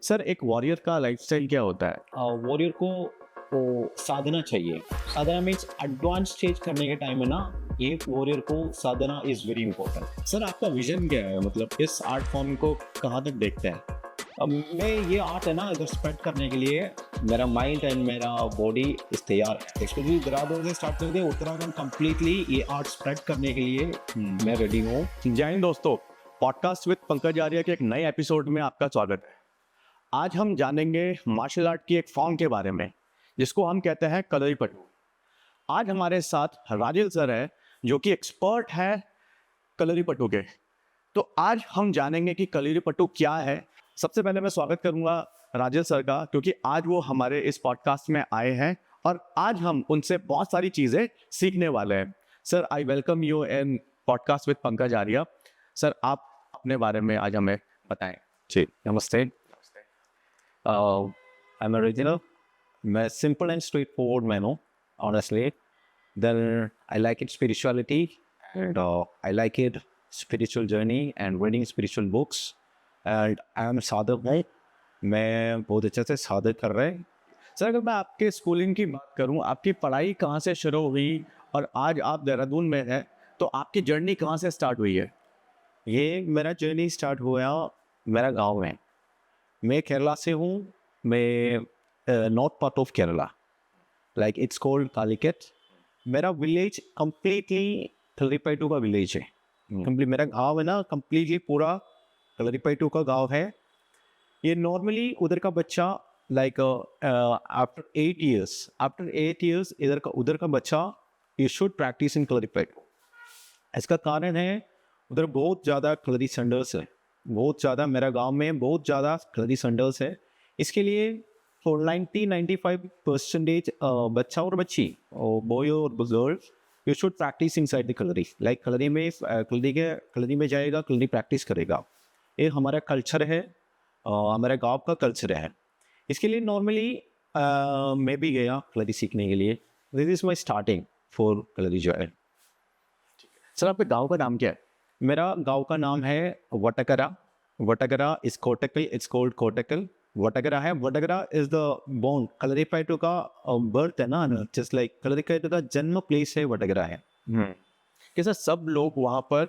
Sir एक warrior का lifestyle क्या होता है? वॉरियर को साधना चाहिए। साधना मीन्स एडवांस स्टेज करने के टाइम में ना एक वॉरियर को sadhana is very important. Sir आपका विजन क्या है? मतलब इस आर्ट फॉर्म को कहाँ तक देखते हैं? अब मैं ये आर्ट है ना इधर स्प्रेड करने के लिए मेरा माइंड एंड मेरा बॉडी इस तैयार है। स्पेशली देहरादून से स्टार्ट कर दिया उत्तराखंड कंप्लीटली ये आर्ट स्प्रेड करने के लिए मैं रेडी हूँ। जय हिंद दोस्तों, पॉडकास्ट विद पंकज आर्य के एक नए एपिसोड में आपका स्वागत है। आज हम जानेंगे मार्शल आर्ट की एक फॉर्म के बारे में जिसको हम कहते हैं कलरीपयट्टू। आज हमारे साथ राजेल सर है जो कि एक्सपर्ट है कलरीपयट्टू के। तो आज हम जानेंगे कि कलरीपयट्टू क्या है। सबसे पहले मैं स्वागत करूंगा राजेल सर का, क्योंकि आज वो हमारे इस पॉडकास्ट में आए हैं और आज हम उनसे बहुत सारी चीज़ें सीखने वाले हैं। Sir I welcome you in podcast with Pankaj Arya. Sir आप अपने बारे में आज हमें बताएं। जी नमस्ते। I am original. मैं simple and straight forward man हूँ honestly. Then I like it spirituality and I like it spiritual journey and reading spiritual books and I am साधक हूँ। मैं बहुत अच्छे से साधक कर रहे हैं। सर अगर मैं आपके स्कूलिंग की बात करूं, आपकी पढ़ाई कहाँ से शुरू हुई और आज आप देहरादून में हैं, तो आपकी जर्नी कहाँ से स्टार्ट हुई है? ये मेरा जर्नी स्टार्ट हुआ मेरा गांव में। मैं केरला से हूँ। मैं north part of Kerala, like it's called Calicut. मेरा विलेज कंप्लीटली कलरीपयट्टू का विलेज है। कंप्लीट मेरा गांव है ना, कंप्लीटली पूरा कलरीपयट्टू का गांव है। ये नॉर्मली उधर का बच्चा लाइक आफ्टर 8 years इधर का उधर का बच्चा यू शुड प्रैक्टिस इन कलरीपयट्टू। इसका कारण है उधर बहुत ज़्यादा कलरी सेंटर्स है, बहुत ज़्यादा। मेरा गांव में बहुत ज़्यादा कलरी सेंटर्स है। इसके लिए फॉर 90-95% बच्चा और बच्ची और बॉय और girl you should practise inside the kalari. Like kalari में जाएगा, कलरी प्रैक्टिस करेगा। ये हमारा कल्चर है, हमारे गांव का कल्चर है। इसके लिए नॉर्मली मैं भी गया कलरी सीखने के लिए। This is my starting for kalari जो है। सर आपके गांव का नाम क्या है? मेरा गांव का नाम है वटकरा। वटकरा इज कोटकल, इट्स कॉल्ड कोटकल। वटकरा है, वटकरा इज द बोन। कलरीपयट्टू का बर्थ है ना, जस्ट लाइक कलरीपयट्टू का जन्म प्लेस है वटकरा है। कि सर सब लोग वहाँ पर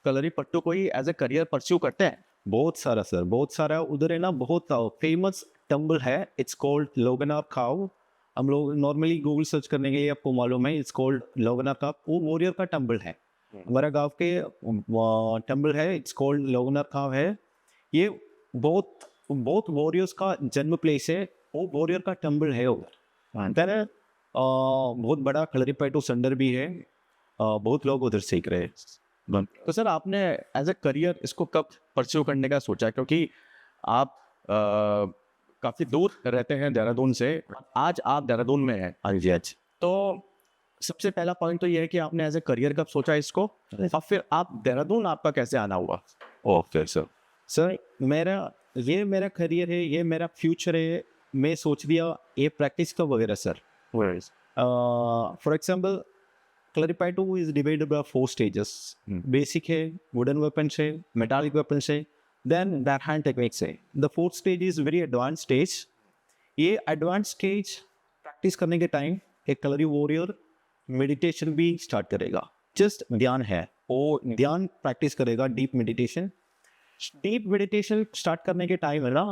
कलरीपयट्टू को ही एज ए करियर परस्यू करते हैं? बहुत सारा सर, बहुत सारा। उधर है ना बहुत फेमस टेम्पल है, इट्स कॉल्ड लोगनाथ खाव। हम लोग नॉर्मली गूगल सर्च करने के लिए आपको मालूम है, इट्स कॉल्ड लोगनाथ खाव। वो वॉरियर का टेम्पल है, हमारा गांव के टेम्पल है, इट्स कॉल्ड लोगनाथ खाव है। ये बहुत बहुत वॉरियर्स का जन्म प्लेस है। वो वॉरियर का टेम्पल है उधर। फिर बहुत बड़ा कलरीपयट्टू सेंटर भी है। बहुत लोग उधर सीख रहे हैं। तो सर आपने एज ए करियर इसको कब परस्यू करने का सोचा? क्योंकि आप काफ़ी दूर रहते हैं देहरादून से, आज आप देहरादून में हैं। हाँ जी, आज तो सबसे पहला पॉइंट तो ये है कि आपने एज ए करियर कब सोचा इसको, और फिर आप देहरादून आपका कैसे आना हुआ? ओके सर ये मेरा करियर है, ये मेरा फ्यूचर है। मैं सोच दिया ये प्रैक्टिस का वगैरह sir. For example Kalaripayattu is divided by 4 stages। Basic है, वुडन वेपन्स है, मेटालिक वेपन्स है, देन बैक हैंड टेक्निक्स है। The 4th stage is very advance stage. ये एडवांस स्टेज प्रैक्टिस करने के टाइम एक कलरी वॉरियर मेडिटेशन भी स्टार्ट करेगा। जस्ट ध्यान है, वो ध्यान प्रैक्टिस करेगा, deep meditation. Deep meditation start करने के टाइम है ना,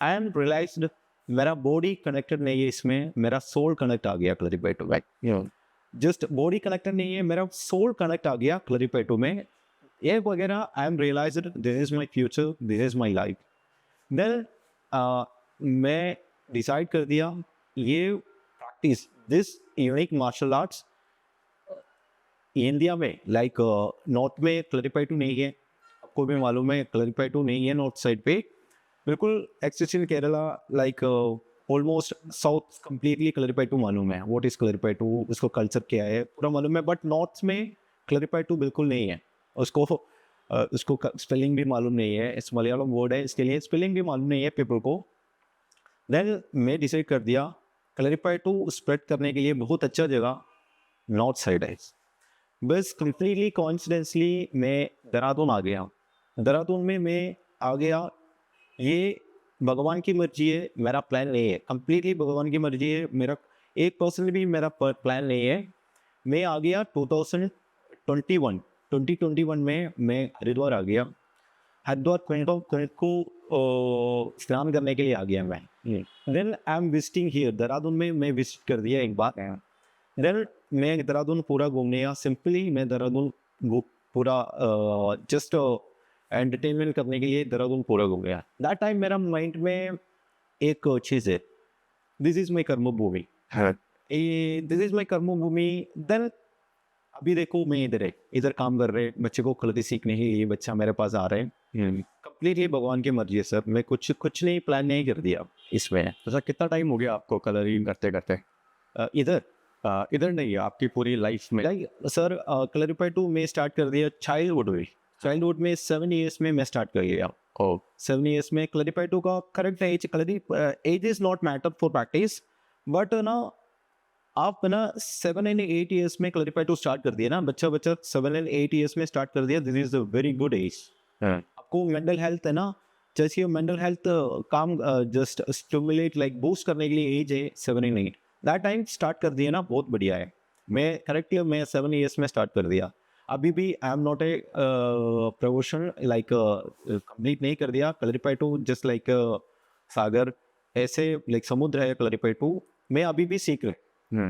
आई एम रियलाइज्ड मेरा बॉडी कनेक्टेड नहीं है इसमें, मेरा सोल कनेक्ट आ गया कलरीपयट्टू में। जस्ट बॉडी कनेक्टेड नहीं है, मेरा सोल कनेक्ट आ गया कलरीपयट्टू में। ये वगैरह I am realised this is my future, this is my life. Then मैं डिसाइड कर दिया ये practice this unique martial arts India में। लाइक नॉर्थ में कलरीपयट्टू नहीं है, आपको भी मालूम है कलरीपयट्टू नहीं है नॉर्थ साइड पे। बिल्कुल एक्सिस्ट इन Kerala, like almost south completely Kalaripayattu मालूम है। व्हाट इज कलरीपयट्टू, उसको कल्चर क्या है पूरा मालूम है। बट नॉर्थ में कलरीपयट्टू बिल्कुल नहीं है। उसको स्पेलिंग भी मालूम नहीं है। इस मलयालम वर्ड है, इसके लिए स्पेलिंग भी मालूम नहीं है पीपल को। देन मैं डिसाइड कर दिया कलरीपयट्टू स्प्रेड करने के लिए बहुत अच्छा जगह नॉर्थ साइड है। बस कंप्लीटली कोइंसिडेंसली मैं देहरादून आ गया। देहरादून में मैं आ गया ये भगवान की मर्जी है, मेरा प्लान नहीं है, कंप्लीटली भगवान की मर्जी है, मेरा 1% भी मेरा प्लान नहीं है। मैं आ गया 2021 में मैं हरिद्वार आ गया। हरिद्वार कुंभ को स्नान करने के लिए आ गया मैं। Then I am visiting here, Dehradun में मैं विजिट कर दिया एक बार। देन मैं देहरादून पूरा घूमने गया, सिंपली मैं देहरादून पूरा जस्ट एंटरटेनमेंट करने के लिए देहरादून पूरा घूम गया। दैट टाइम मेरा माइंड में एक चीज़ है, दिस इज माई कर्म भूमि, दिस इज माई कर्म भूमि। देन अभी देखो मैं इधर काम कर रहे, बच्चे को कलरी सीखने ही ये बच्चा मेरे पास आ रहे हैं। कंप्लीटली भगवान की मर्जी है सर, मैं कुछ नहीं प्लान नहीं कर दिया इसमें। तो सर कितना टाइम हो गया आपको कलरिंग करते करते? इधर इधर नहीं, आपकी पूरी लाइफ में? सर कलरीपाई टू में स्टार्ट कर दिया चाइल्डहुड में 7 इयर्स में मैं स्टार्ट कर गया। 7 इयर्स में कलरीपाई टू का correct age, age is not matter for practice, but ना आप ना 7 एंड 8 इयर्स में कलरीपाई टू स्टार्ट कर दिया ना, बच्चा 7 एंड 8 इयर्स में स्टार्ट कर दिया, this is a very good age. आपको मेंटल हेल्थ है ना, जैसे मेंटल हेल्थ काम जस्ट स्टिमुलेट लाइक बूस्ट करने के लिए एज है 7 एंड 8, दैट टाइम स्टार्ट कर दिया ना, बहुत बढ़िया है। मैं करेक्टली मैं 7 इयर्स में स्टार्ट कर दिया। अभी भी I am not a profession like complete नहीं कर दिया कलरीपाई टू, जस्ट लाइक सागर ऐसे लाइक समुद्र है कलरीपाई टू, मैं अभी भी सीख रहा।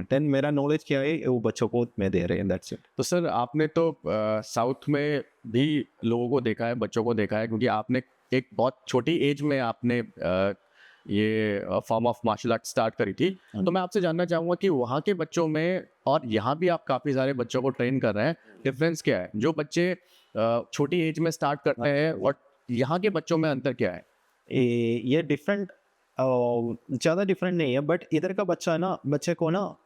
देन मेरा नॉलेज क्या है वो बच्चों को मैं दे रहे हैं, दैट्स इट। तो सर आपने तो साउथ में भी लोगों को देखा है, बच्चों को देखा है, क्योंकि आपने एक बहुत छोटी एज में आपने ये form of martial art start करी थी। तो मैं आपसे जानना चाहूँगा कि वहाँ के बच्चों में और यहाँ भी आप काफ़ी सारे बच्चों को ट्रेन कर रहे हैं, डिफरेंस क्या है? जो बच्चे छोटी एज में स्टार्ट करते हैं और यहाँ के बच्चों में अंतर क्या है? ये डिफरेंट ज़्यादा डिफरेंट नहीं है, बट इधर का बच्चा है ना, बच्चे को ना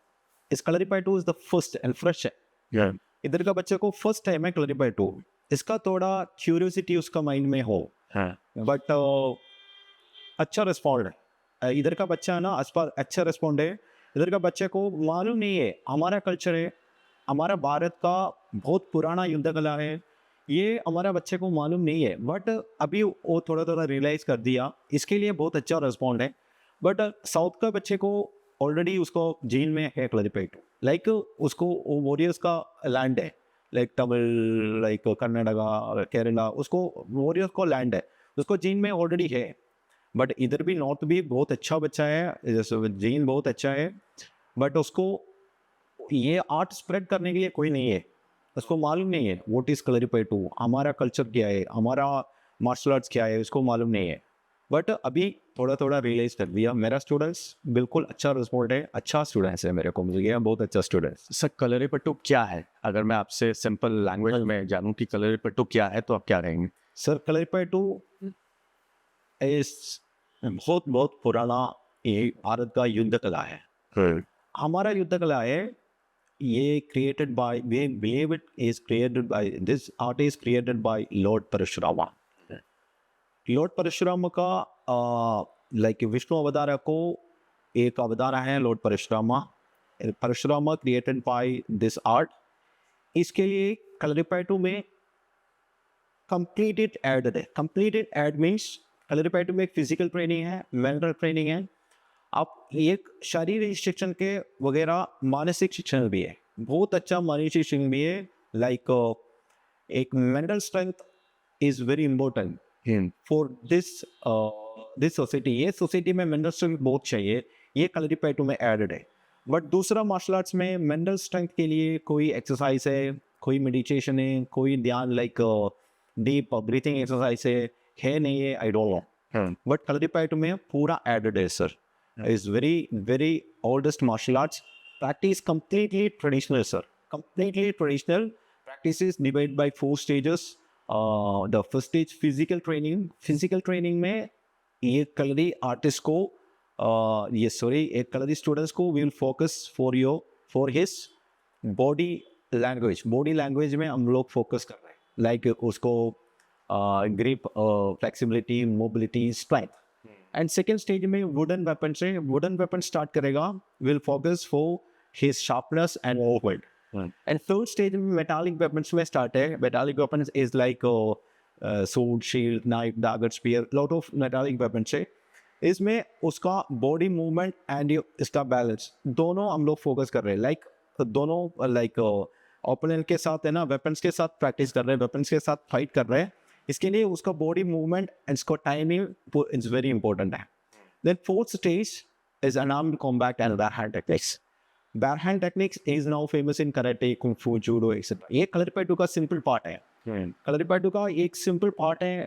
इस Kalaripayattu is the first and fresh है। इधर का बच्चे को फर्स्ट टाइम है कलरीपाई टू, इसका थोड़ा क्यूरियोसिटी उसका माइंड में हो, बट अच्छा रिस्पॉन्ड है। इधर का बच्चा है ना आसपास अच्छा रिस्पॉन्ड है। इधर का बच्चे को मालूम नहीं है हमारा कल्चर है, हमारा भारत का बहुत पुराना युद्ध कला है, ये हमारा बच्चे को मालूम नहीं है, बट अभी वो थोड़ा थोड़ा रियलाइज़ कर दिया, इसके लिए बहुत अच्छा रिस्पॉन्ड है। बट साउथ का बच्चे को ऑलरेडी उसको जीन में है कलरीपाई टू, लाइक उसको वो वॉरियर्स का लैंड है, लाइक तमिल लाइक कर्नाटका केरला, उसको वॉरियर्स को लैंड है, उसको जीन में ऑलरेडी है। बट इधर भी नॉर्थ भी बहुत अच्छा बच्चा है, जैसे जीन बहुत अच्छा है, बट उसको ये आर्ट स्प्रेड करने के लिए कोई नहीं है, उसको मालूम नहीं है व्हाट इज कलरीपाई टू, हमारा कल्चर क्या है, हमारा मार्शल आर्ट्स क्या है, उसको मालूम नहीं है। बट अभी थोड़ा थोड़ा रियलाइज कर दिया। मेरा स्टूडेंट्स बिल्कुल अच्छा रिस्पॉन्ड है, अच्छा स्टूडेंट्स है, मेरे को मिल गया बहुत अच्छा स्टूडेंट्स। सर कलरीपट्टू क्या है? अगर मैं आपसे सिंपल लैंग्वेज में जानूं कि कलरीपट्टू क्या है तो आप क्या कहेंगे? सर कलरीपाई टू इस बहुत बहुत पुराना ये भारत का युद्ध कला है, हमारा युद्ध कला है। ये created by, we believe it is created by, this art is created by lord Parashurama. Lord Parashuram का लाइक विष्णु अवतार को एक अवतार है lord Parashurama, Parashurama created by this art. इसके लिए कलरीपाई टू में कंप्लीटेड एड है। कंप्लीटेड एड मीन्स कलरीपाई टू में एक फिजिकल ट्रेनिंग है, मेंटल ट्रेनिंग है, आप एक शारीरिक शिक्षण के वगैरह मानसिक शिक्षण भी है, बहुत अच्छा मानसिक शिक्षण भी है। लाइक एक mental strength is very important for this society. ये सोसाइटी में मेंटल स्ट्रेंथ बहुत चाहिए, ये कलरीपाई टू में एडेड है। बट दूसरा मार्शल आर्ट्स में मेंटल स्ट्रेंथ के लिए कोई एक्सरसाइज है, कोई मेडिटेशन है, कोई ध्यान लाइक डीप ब्रीथिंग एक्सरसाइज है नहीं है, I don't know. But Kalaripayattu में पूरा एडेड है sir. is very oldest martial arts, practice completely traditional sir, completely traditional. Practice is divided by 4 stages. The first stage physical training में ये kalari artist को ये सॉरी एक कलरी स्टूडेंट्स को will focus for his body language में हम लोग focus कर रहे हैं, लाइक उसको grip, flexibility, mobility, strength. And second stage में वुडन वेपन स्टार्ट करेगा, will focus for his sharpness and movement. And third stage में मेटालिक वेपन्स में स्टार्ट है। Metallic weapons is like sword, shield, knife, dagger, spear, lot of metallic weapons है. इसमें उसका body movement and इसका balance दोनों हम लोग फोकस कर रहे हैं. लाइक दोनों लाइक ओपोनेंट के साथ है ना, वेपन्स के साथ प्रैक्टिस कर रहे हैं, वेपन्स के साथ फाइट कर रहे हैं. इसके लिए उसका बॉडी मूवमेंट एंड इसका टाइमिंग इज वेरी इंपॉर्टेंट है. Then fourth stage is unarmed combat and barehand techniques. Barehand techniques is now famous in karate, kung fu, judo, etc. ये कलरीपयट्टू का सिंपल पार्ट है. कलरीपयट्टू का एक सिंपल पार्ट है.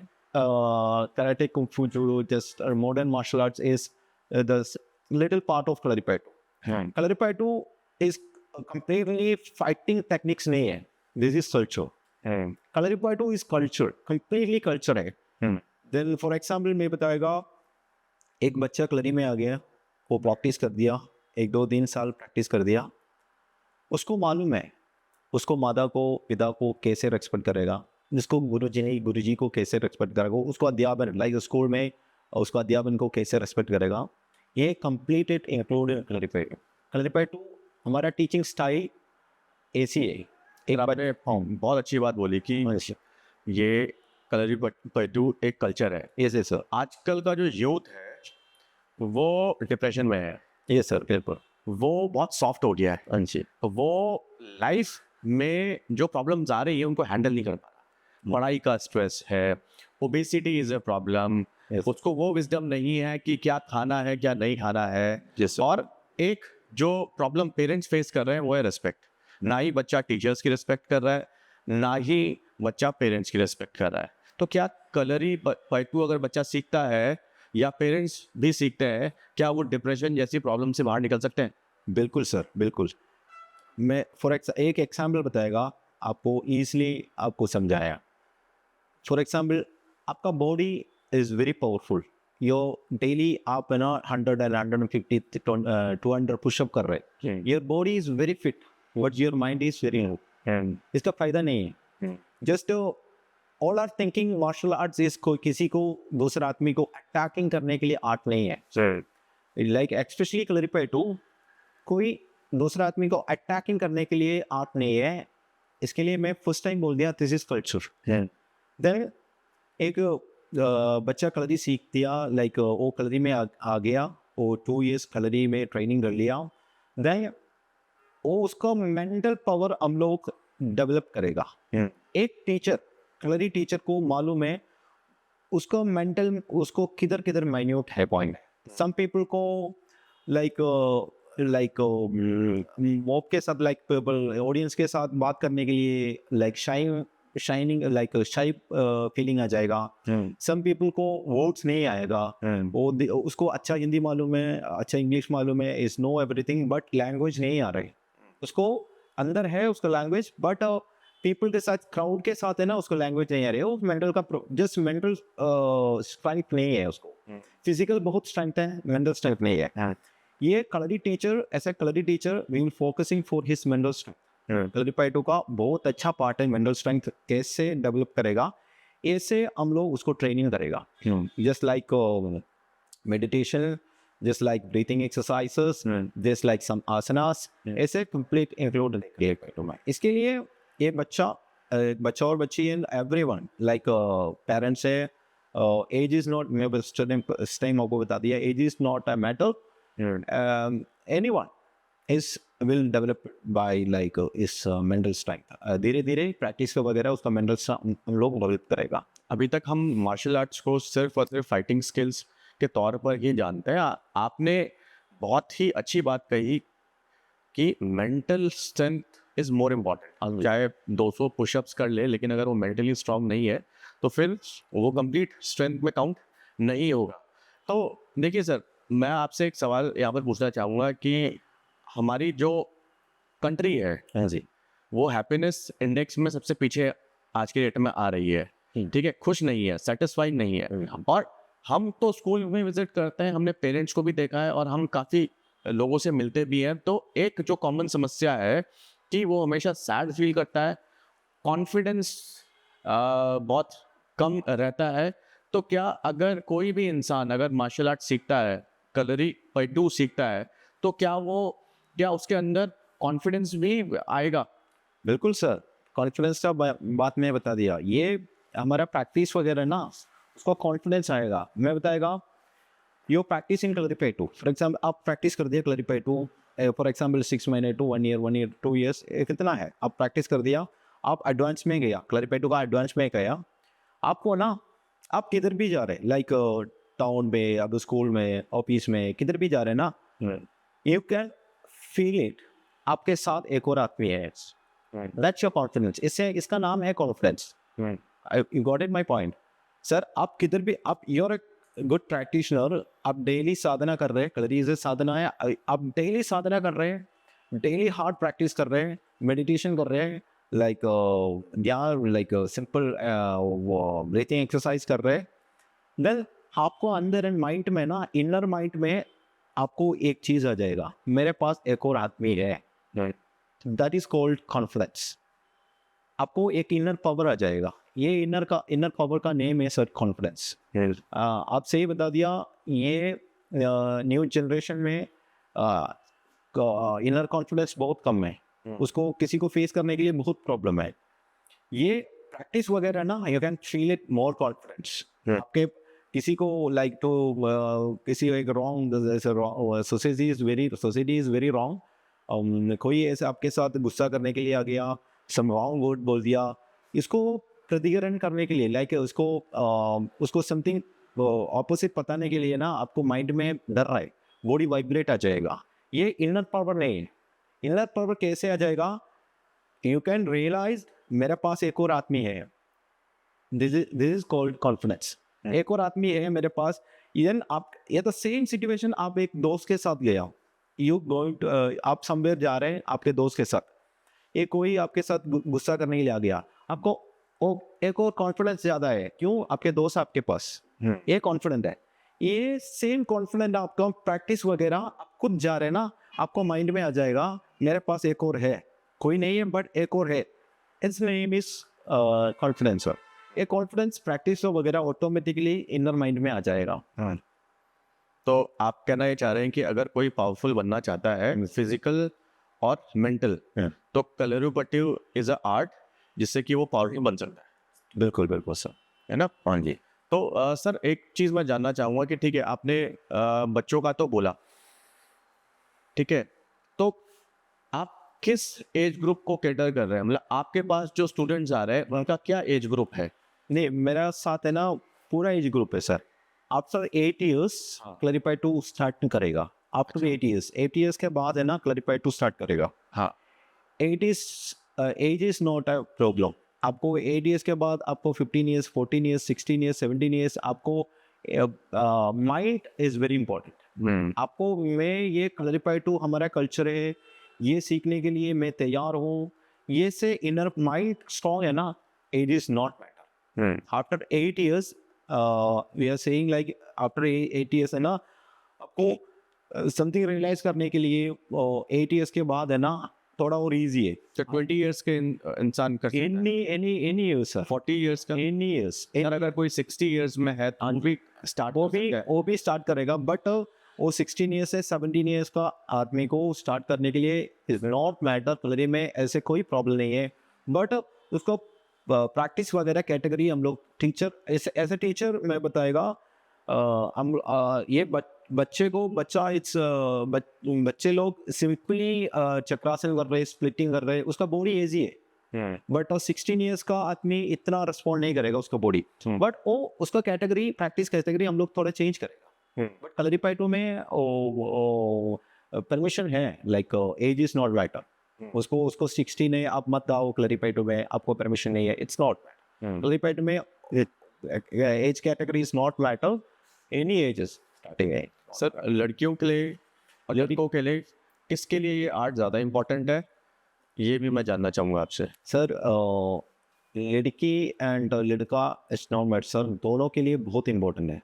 Karate, kung fu, judo, just modern martial arts is the little part of Kalaripayattu. Kalaripayattu is completely fighting techniques नहीं है. This is culture. Kalaripayattu is culture, completely culture है. Then for example मैं बताएगा, एक बच्चा कलरी में आ गया, वो प्रैक्टिस कर दिया, 1-2-3 साल प्रैक्टिस कर दिया, उसको मालूम है उसको माता को पिता को कैसे रेस्पेक्ट करेगा, जिसको गुरुजी को कैसे रेस्पेक्ट करेगा, उसको अध्यापन लाइक स्कूल में उसको अध्यापन को कैसे रेस्पेक्ट करेगा. ये कंप्लीटेड इंक्लूडेड कलरीपयट्टू. हमारा टीचिंग स्टाइल ऐसी है. एक आपने बहुत अच्छी बात बोली कि ये कलरीपयट्टू एक कल्चर है. ऐसे सर आजकल का जो यूथ है वो डिप्रेशन में है. ये सर बिल्कुल वो बहुत सॉफ्ट हो गया है. हाँ जी. तो वो लाइफ में जो प्रॉब्लम्स आ रही है उनको हैंडल नहीं कर पा रहा. पढ़ाई का स्ट्रेस है, ओबेसिटी इज अ प्रॉब्लम, उसको वो विजडम नहीं है कि क्या खाना है क्या नहीं खाना है. Yes, और एक जो प्रॉब्लम पेरेंट्स फेस कर रहे हैं वो है रिस्पेक्ट. ना ही बच्चा टीचर्स की रिस्पेक्ट कर रहा है, ना ही बच्चा पेरेंट्स की रिस्पेक्ट कर रहा है. तो क्या कलरीपयट्टू अगर बच्चा सीखता है या पेरेंट्स भी सीखते हैं, क्या वो डिप्रेशन जैसी प्रॉब्लम से बाहर निकल सकते हैं? बिल्कुल सर बिल्कुल. मैं एक एग्जाम्पल बताएगा आपको, ईजिली आपको समझाया. फॉर एग्जाम्पल आपका body is very powerful. Your daily आप है ना 100 and 150 200 पुशअप कर रहे हैं. Your body is very fit but your mind is very low. इसका फायदा नहीं है. Just all are thinking martial arts is कोई किसी को दूसरे आदमी को अटैकिंग करने के लिए आर्ट नहीं है. लाइक एक्सपेशली कलरीपयट्टू कोई दूसरा आदमी को अटैकिंग करने के लिए आर्ट नहीं है. इसके लिए मैं फर्स्ट टाइम बोल दिया दिस इज कल्चर. देन एक बच्चा कलरी सीख दिया, लाइक वो कलरी में आ गया, वो 2 years कलरी में ट्रेनिंग कर लिया. देन वो उसका मेंटल पावर हम लोग डेवलप करेगा. एक टीचर कलरी टीचर को मालूम है उसका मेंटल उसको किधर किधर माइन्यूट है पॉइंट. सम पीपल को लाइक मॉब के साथ लाइक पीपल ऑडियंस के साथ बात करने के लिए like shining like shy feeling आ जाएगा. सम पीपल को वर्ड्स नहीं आएगा. वो उसको अच्छा हिंदी मालूम है, अच्छा इंग्लिश मालूम है, is know everything but language नहीं आ रही. उसको अंदर है उसका लैंग्वेज बट पीपल के साथ क्राउड के साथ है ना उसको लैंग्वेज नहीं आ रही है. वो मेंटल का जस्ट मेंटल स्ट्रेंथ नहीं है उसको. फिजिकल बहुत स्ट्रेंथ है, मेंटल स्ट्रेंथ नहीं है. ये कलरी टीचर ऐसा kalari teacher we will focusing for his mental strength. Kalaripayattu का बहुत अच्छा पार्ट है मेंटल स्ट्रेंथ कैसे डेवलप करेगा. ऐसे हम लोग उसको ट्रेनिंग करेगा. Just like meditation, just like breathing exercises, just like some asanas, ऐसे complete include इसके लिए ये बच्चा और बच्ची and everyone like parents है, age is not, मैं बस टाइम आपको बता दिया, age is not a matter. Anyone is will develop by like is mental strength. धीरे धीरे प्रैक्टिस का वगैरह उसका मेंटल स्ट्रेंथ हम लोग डेवलप करेगा. अभी तक हम मार्शल आर्ट्स को सिर्फ और सिर्फ फाइटिंग स्किल्स के तौर पर ही जानते हैं. आपने बहुत ही अच्छी बात कही कि mental strength is more important. चाहे 200 पुशअप्स कर ले लेकिन अगर वो मेंटली स्ट्रांग नहीं है तो फिर वो कंप्लीट स्ट्रेंथ में काउंट नहीं होगा. तो देखिए सर, मैं आपसे एक सवाल यहाँ पर पूछना चाहूँगा कि हमारी जो कंट्री है जी वो हैप्पीनेस इंडेक्स में सबसे पीछे आज के डेट में आ रही है. ठीक है, खुश नहीं है, सेटिस्फाइड नहीं है. और हम तो स्कूल में विजिट करते हैं, हमने पेरेंट्स को भी देखा है और हम काफ़ी लोगों से मिलते भी हैं. तो एक जो कॉमन समस्या है कि वो हमेशा सैड फील करता है, कॉन्फिडेंस बहुत कम रहता है. तो क्या अगर कोई भी इंसान अगर मार्शल आर्ट सीखता है, कलरीपयट्टू सीखता है, तो क्या उसके अंदर कॉन्फिडेंस भी आएगा? बिल्कुल सर, कॉन्फिडेंस का बात मैं बता दिया. ये हमारा प्रैक्टिस वगैरह ना उसको कॉन्फिडेंस आएगा। मैं बताएगा you practice in Kalaripayattu, for example आप प्रैक्टिस कर दिया क्लरीपैटू फॉर एग्जाम्पल 6 महीने टू 1 ईयर 2 ईयर्स कितना है, आप प्रैक्टिस कर दिया, आप एडवांस में गया, क्लरीपैटू का एडवांस में गया, आपको ना आप किधर भी जा रहे हैं लाइक टाउन में, अब स्कूल में, ऑफिस में, किधर भी जा रहे हैं ना, यू कैन फील इट, आपके साथ एक और आदमी है, दैट्स योर कॉन्फिडेंस। इससे इसका नाम है confidence. You got it my point sir. आप किधर भी, आप यूर ए गुड प्रैक्टिशनर, आप डेली साधना कर रहे हैं, कलरी से साधना है, आप डेली साधना कर रहे हैं, डेली हार्ड प्रैक्टिस कर रहे हैं, मेडिटेशन कर रहे हैं, like like simple breathing exercise कर रहे हैं, देन आपको अंदर एंड माइंड में ना, इनर माइंड में आपको एक चीज़ आ जाएगा, मेरे पास एक और आदमी है, दैट इज कॉल्ड कॉन्फिडेंस। आपको एक इनर पावर आ जाएगा, ये इनर पावर का नेम है सर कॉन्फिडेंस। आपसे ही बता दिया, ये न्यू जनरेशन में इनर कॉन्फिडेंस बहुत कम है, उसको किसी को फेस करने के लिए बहुत प्रॉब्लम है। ये प्रैक्टिस वगैरह ना, you can feel it more confidence. आपके किसी को लाइक टू किसी एक wrong society is very wrong, कोई ऐसे आपके साथ गुस्सा करने के लिए आ गया, सम रॉन्ग वर्ड बोल दिया, इसको प्रतिकरण करने के लिए लाइक उसको समथिंग ऑपोजिट बताने के लिए ना, आपको माइंड में डर रहा है, बॉडी वाइब्रेट आ जाएगा। ये इनर पावर नहीं है। इनर पावर कैसे आ जाएगा? यू कैन रियलाइज मेरे पास एक और आदमी है, दिस इज कॉल्ड कॉन्फिडेंस। एक और आदमी है मेरे पास। इवन आप ये तो सेम सिचुएशन, आप एक दोस्त के साथ गया, यू गोइंग टू, आप समवेयर जा रहे हैं आपके दोस्त के साथ, ये कोई आपके साथ गुस्सा करने के लिए आ गया, आपको एक और कॉन्फिडेंस ज़्यादा है, क्यों? आपके दोस्त आपके पास ये कॉन्फिडेंट है। ये सेम कॉन्फिडेंट आपका प्रैक्टिस वगैरह आप खुद जा रहे हैं ना, आपको माइंड में आ जाएगा, मेरे पास एक और है, कोई नहीं है बट एक और है, इट्स नेम इज कॉन्फिडेंस। ये कॉन्फिडेंस प्रैक्टिस वगैरह ऑटोमेटिकली इनर माइंड में आ जाएगा। तो आप कहना ये चाह रहे हैं कि अगर कोई पावरफुल बनना चाहता है, फिजिकल और मेंटल, तो कलरीपयट्टू इज अ आर्ट जिससे कि वो पावरफुल बन सकता है। बिल्कुल बिल्कुल सर, है ना? हाँ जी। तो सर एक चीज़ मैं जानना चाहूँगा कि ठीक है, आपने बच्चों का तो बोला, ठीक है, तो आप किस एज ग्रुप को कैटर कर रहे हैं? मतलब आपके पास जो स्टूडेंट्स आ रहे हैं उनका क्या एज ग्रुप है? नहीं, मेरा साथ है ना, पूरा एज ग्रुप है sir. After 8 years kalaripayattu start करेगा, आफ्टर 8 ईयर्स, 8 ईयर्स के बाद है ना क्लरीपयट्टू स्टार्ट करेगा। हाँ, age is not a problem. आपको 8 ईयर्स के बाद आपको 15 ईयर्स, 14 ईयर्स, 16 ईयर्स, 17 ईयर्स, आपको माइंड इज वेरी इंपॉर्टेंट। आपको, मैं ये क्लरीपयट्टू हमारा कल्चर है, ये सीखने के लिए मैं तैयार हूँ। ये से इनर माइंड स्ट्रॉन्ग है ना, age is not matter. After 8 years we are saying like after 8 years है ना, आपको समथिंग रियलाइज करने के लिए 8 ईयर्स के बाद है ना थोड़ा और इजी है। तो 20 इयर्स के इंसान कर सकता है, एनी ईयर्स सर, 40 इयर्स का, एनी ईयर्स। यार अगर कोई 60 इयर्स में है तो वो भी स्टार्ट वो भी स्टार्ट करेगा, बट वो 16 ईयर्स से 17 ईयर्स का आदमी को स्टार्ट करने के लिए इज नॉट मैटर, कलरी में ऐसे कोई प्रॉब्लम नहीं है, बट उसको प्रैक्टिस वगैरह कैटेगरी हम लोग टीचर एज ए टीचर मैं बताएगा, हम ये बच्चे को बच्चे लोग सिंपली चक्रासन कर रहे हैं, स्प्लिटिंग कर रहे हैं, उसका बॉडी ईजी है, बट 16 ईयर्स का आदमी इतना रिस्पॉन्ड नहीं करेगा उसका बॉडी, बट वो उसका कैटेगरी, प्रैक्टिस कैटेगरी हम लोग थोड़ा चेंज करेगा। बट क्लरीपयट्टू में परमिशन है, like age is not matter. उसको 16 है आप मत आओ क्लरीपयट्टू में, आपको परमिशन नहीं है, इट्स नॉट मैटर। क्लरीपयट्टू में age category is not matter, any ages starting है। सर लड़कियों के लिए और लड़कों के लिए किसके लिए ये आर्ट ज़्यादा इम्पोर्टेंट है, ये भी मैं जानना चाहूँगा आपसे। सर लड़की एंड लड़का इट्स नॉट मैटर सर, दोनों के लिए बहुत इम्पोर्टेंट है।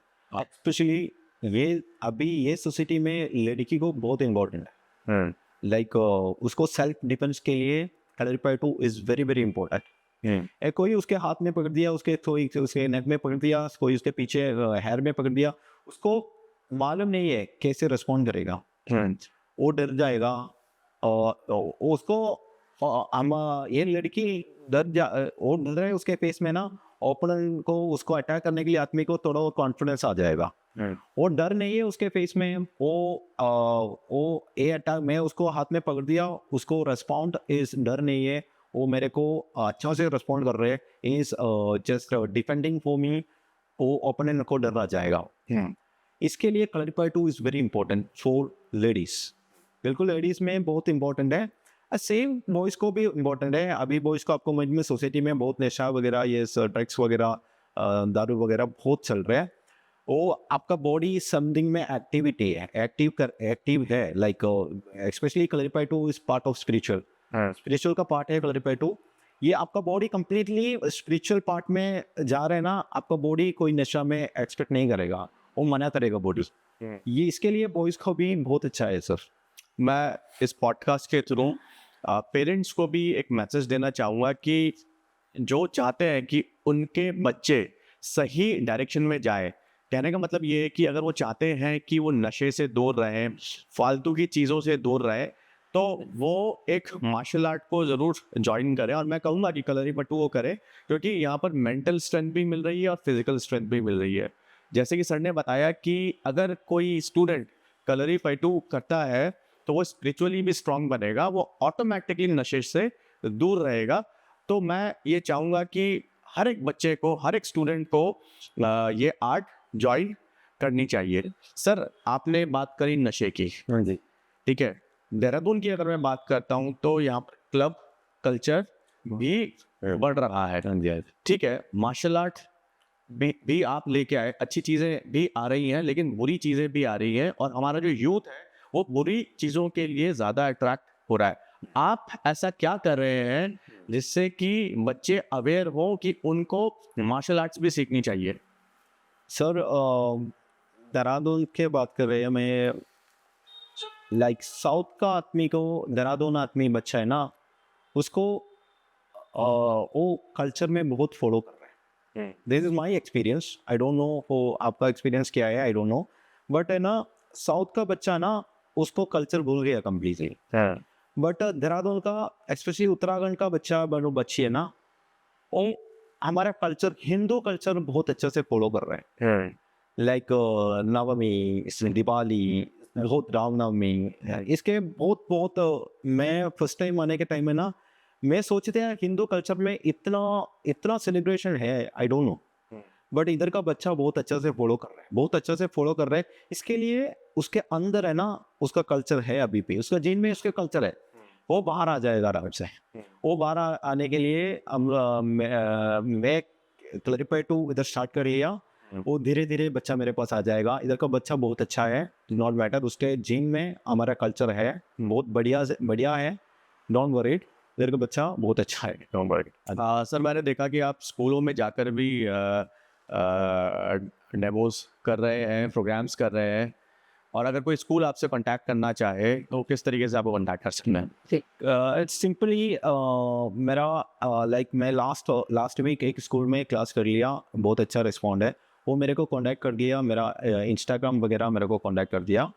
स्पेशली ये अभी ये सोसाइटी में लड़की को बहुत इम्पोर्टेंट है, लाइक उसको सेल्फ डिफेंस के लिए क्लरीपयट्टू इज वेरी वेरी इंपॉर्टेंट। कोई उसके हाथ में पकड़ दिया, उसके नेक में पकड़ दिया, कोई उसके पीछे हेयर में पकड़ दिया, उसको मालूम नहीं है कैसे रिस्पॉन्ड करेगा, वो डर जाएगा, और उसको ये लड़की वो डर रहा है उसके फेस में ना, ओपोनेंट को उसको अटैक करने के लिए आदमी को थोड़ा कॉन्फिडेंस आ जाएगा। वो डर नहीं है उसके फेस में, वो ए अटैक में उसको हाथ में पकड़ दिया, उसको रेस्पॉन्ड इस डर नहीं है, वो मेरे को अच्छा से रेस्पॉन्ड कर रहे हैं, is just defending for me, वो ओपोनेंट को डर आ जाएगा। इसके लिए clarify two is very important for ladies, बिल्कुल लेडीज़ में बहुत इंपॉर्टेंट है, सेम बॉयज़ को भी इम्पोर्टेंट है। अभी बॉयज़ को आपको में सोसाइटी में बहुत नशा वगैरह, ये ड्रग्स वगैरह, दारू वगैरह बहुत चल रहा है। वो आपका बॉडी समथिंग में एक्टिविटी है, एक्टिव है, like specially clarify two is part of spiritual, spiritual का पार्ट है क्लैरिफाई टू। ये आपका बॉडी कंप्लीटली स्पिरिचुअल पार्ट में जा रहे हैं ना, आपका बॉडी कोई नशा में एक्सपेक्ट नहीं करेगा, वो मना करेगा बॉडी। ये इसके लिए बॉयज़ को भी बहुत अच्छा है सर। मैं इस पॉडकास्ट के थ्रू पेरेंट्स को भी एक मैसेज देना चाहूँगा कि जो चाहते हैं कि उनके बच्चे सही डायरेक्शन में जाए, कहने का मतलब ये है कि अगर वो चाहते हैं कि वो नशे से दूर रहें, फालतू की चीज़ों से दूर रहे, तो वो एक मार्शल आर्ट को ज़रूर ज्वाइन करें। और मैं कहूँगा कि कलरीपयट्टू वो करे, क्योंकि यहाँ पर मेंटल स्ट्रेंथ भी मिल रही है और फिजिकल स्ट्रेंथ भी मिल रही है। जैसे कि सर ने बताया कि अगर कोई स्टूडेंट कलरीपयट्टू करता है तो वो स्पिरिचुअली भी स्ट्रांग बनेगा, वो ऑटोमेटिकली नशे से दूर रहेगा। तो मैं ये चाहूँगा कि हर एक बच्चे को, हर एक स्टूडेंट को ये आर्ट ज्वाइन करनी चाहिए। सर, आपने बात करी नशे की, जी, ठीक है। देहरादून की अगर मैं बात करता हूँ तो यहाँ पर क्लब कल्चर भी बढ़ रहा है, ठीक है। मार्शल आर्ट भी आप लेके आए, अच्छी चीज़ें भी आ रही हैं, लेकिन बुरी चीज़ें भी आ रही हैं, और हमारा जो यूथ है वो बुरी चीज़ों के लिए ज़्यादा अट्रैक्ट हो रहा है। आप ऐसा क्या कर रहे हैं जिससे कि बच्चे अवेयर हो कि उनको मार्शल आर्ट्स भी सीखनी चाहिए? सर देहरादून की बात कर रहे हैं, मैं लाइक साउथ का आदमी को, देहरादून आदमी बच्चा है ना, उसको वो कल्चर में बहुत फॉलो कर रहे हैं। This is my experience, I don't no आपका एक्सपीरियंस क्या है, आई डोंट नो, बट है ना, साउथ का बच्चा ना उसको कल्चर भूल गया कम्प्लीटली। बट देहरादून का, स्पेशली उत्तराखंड का बच्चा बच्ची है ना, वो हमारा कल्चर, हिंदू कल्चर बहुत अच्छे से फॉलो कर रहे हैं। लाइक नवमी, दिवाली, बहुत रामनवमी, इसके बहुत बहुत मैं फर्स्ट टाइम आने के टाइम में ना, मैं सोचते हैं हिंदू कल्चर में इतना सेलिब्रेशन है, आई डोंट नो, बट इधर का बच्चा बहुत अच्छा से फॉलो कर रहा है, बहुत अच्छा से फॉलो कर रहा है। इसके लिए उसके अंदर है ना, उसका कल्चर है, अभी भी उसका जीन में उसके कल्चर है, वो बाहर आ जाएगा आराम से। वो बाहर आने के लिए मैं क्लैरिफाई टू इधर स्टार्ट कर लिया, वो धीरे धीरे बच्चा मेरे पास आ जाएगा। इधर का बच्चा बहुत अच्छा है, नॉट मैटर, उसके जीन में हमारा कल्चर है, बहुत बढ़िया है, डोंट वरी, इधर का बच्चा बहुत अच्छा है, डोंट वरी। सर, मैंने देखा कि आप स्कूलों में जाकर भी डेमोज कर रहे हैं, प्रोग्राम्स कर रहे हैं, और अगर कोई स्कूल आपसे कांटेक्ट करना चाहे तो किस तरीके से आपको कांटेक्ट कर सकते हैं? इट्स सिंपली मेरा लाइक मैं लास्ट वीक एक स्कूल में क्लास कर लिया, बहुत अच्छा रिस्पॉन्ड है, वो मेरे को कांटेक्ट कर दिया, मेरा इंस्टाग्राम वगैरह मेरे को कांटेक्ट कर दिया।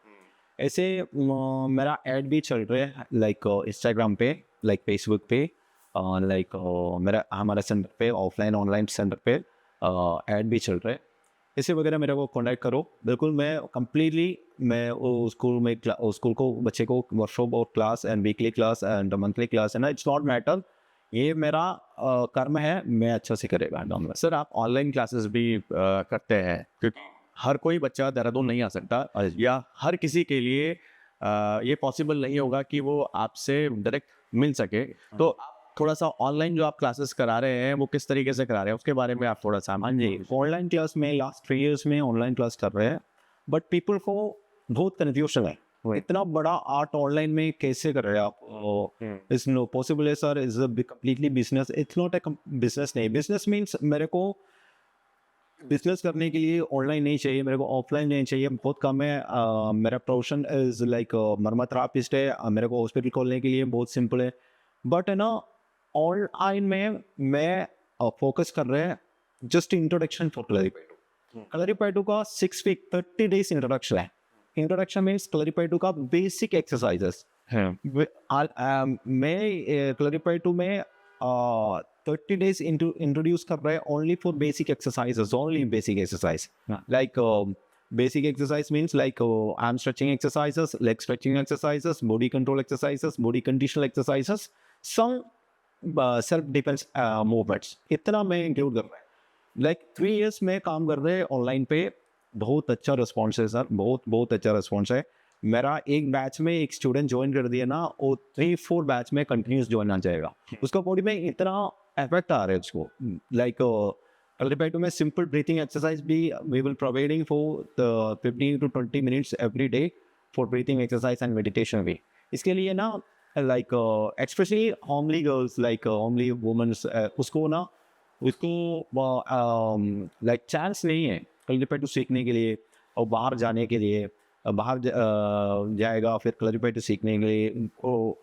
ऐसे मेरा ऐड भी चल रहा है, लाइक इंस्टाग्राम पे, लाइक फेसबुक पे, लाइक मेरा हमारा सेंटर पे, ऑफलाइन ऑनलाइन सेंटर पे ऐड भी चल रहा है। इसे वगैरह मेरे को कांटेक्ट करो, बिल्कुल मैं कम्प्लीटली, मैं वो स्कूल को बच्चे को वर्कशॉप और class and weekly class and monthly class है ना, इट्स नॉट मैटर, ये मेरा कर्म है, मैं अच्छा से करेगा। सर, आप ऑनलाइन क्लासेस भी करते हैं, क्योंकि हर कोई बच्चा देहरादून नहीं आ सकता, या हर किसी के लिए ये पॉसिबल नहीं होगा कि वो आपसे डायरेक्ट मिल सके, तो आप थोड़ा सा ऑनलाइन जो आप क्लासेस करा रहे हैं वो किस तरीके से करा रहे हैं, उसके बारे में आप थोड़ा सा। हाँ जी, ऑनलाइन क्लास में लास्ट 3 years में ऑनलाइन क्लास कर रहे हैं, बट पीपल को बहुत कन्फ्यूजन है, इतना बड़ा आर्ट ऑनलाइन में कैसे कर रहे हैं आप? इट्स नो पॉसिबल है sir, is a completely business, it's not a business, नहीं, बिजनेस मीन्स मेरे को बिजनेस करने के लिए ऑनलाइन नहीं चाहिए, मेरे को ऑफलाइन नहीं चाहिए, बहुत कम है। मेरा profession is like Marma therapist है, मेरे को हॉस्पिटल खोलने के लिए बहुत सिंपल है, बट है ना, ऑनलाइन में मैं फोकस कर रहे हैं जस्ट इंट्रोडक्शन फॉर क्लैरिपयट्टू। क्लैरिपयट्टू का 6 week 30 days इंट्रोडक्शन है। इंट्रोडक्शन मीन्स क्लैरिपयट्टू का बेसिक एक्सरसाइजेस है। मैं क्लैरिपयट्टू में 30 days into introduce कर रहे हैं only for basic exercises, only basic exercise. हाँ. Like basic exercise means like arm stretching exercises, leg stretching exercises, body control exercises, body conditional exercises, some self defense movements. इतना मैं include कर रहा है. Like 3 years में काम कर रहे हैं ऑनलाइन पे. बहुत अच्छा रिस्पॉन्स है सर, बहुत अच्छा रिस्पॉन्स है. मेरा एक बैच में एक स्टूडेंट ज्वाइन कर दिया ना, वो 3-4 बैच में कंटिन्यूस ज्वाइन आ जाएगा. उसका बॉडी में इतना इफेक्ट आ रहा है उसको. लाइक रिपेयर टू में सिंपल ब्रीथिंग एक्सरसाइज भी we will providing for the 15 to 20 minutes every day for breathing exercise and meditation भी. इसके लिए ना like specially homely girls, like homely womens, उसको लाइक चांस नहीं है क्लरिपाइटू सीखने के लिए और बाहर जाने के लिए. बाहर जाएगा फिर क्लरिपाइटू सीखने के लिए,